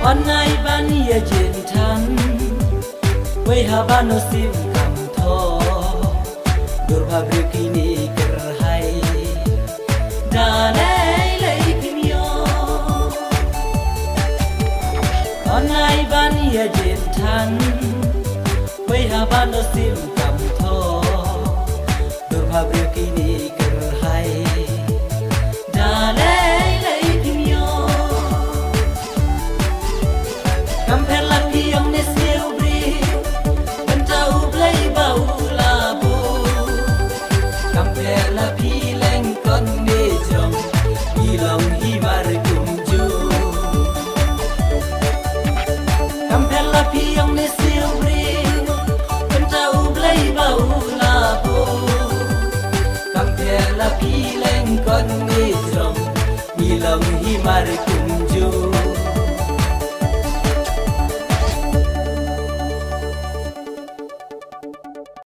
วันไงบ้านนี้เย็นทันไว้หาบ้านโนซิมคำทอดูภาพเรื่องนี้กระหายดาเล่เลยพิมยอวันไงบ้านนี้เย็นทันไว้หาบ้านโนซิมคำทอดูภาพเรื่องนี้กระหายดาเล่Kampela piyong ni silbri Bentau play bau labu Kampela pileng kon ni jom Ilong himar kumju Kampela piyong ni silbri Bentau play bau labu Kampela pileng kon ni jom Ilong himar kumju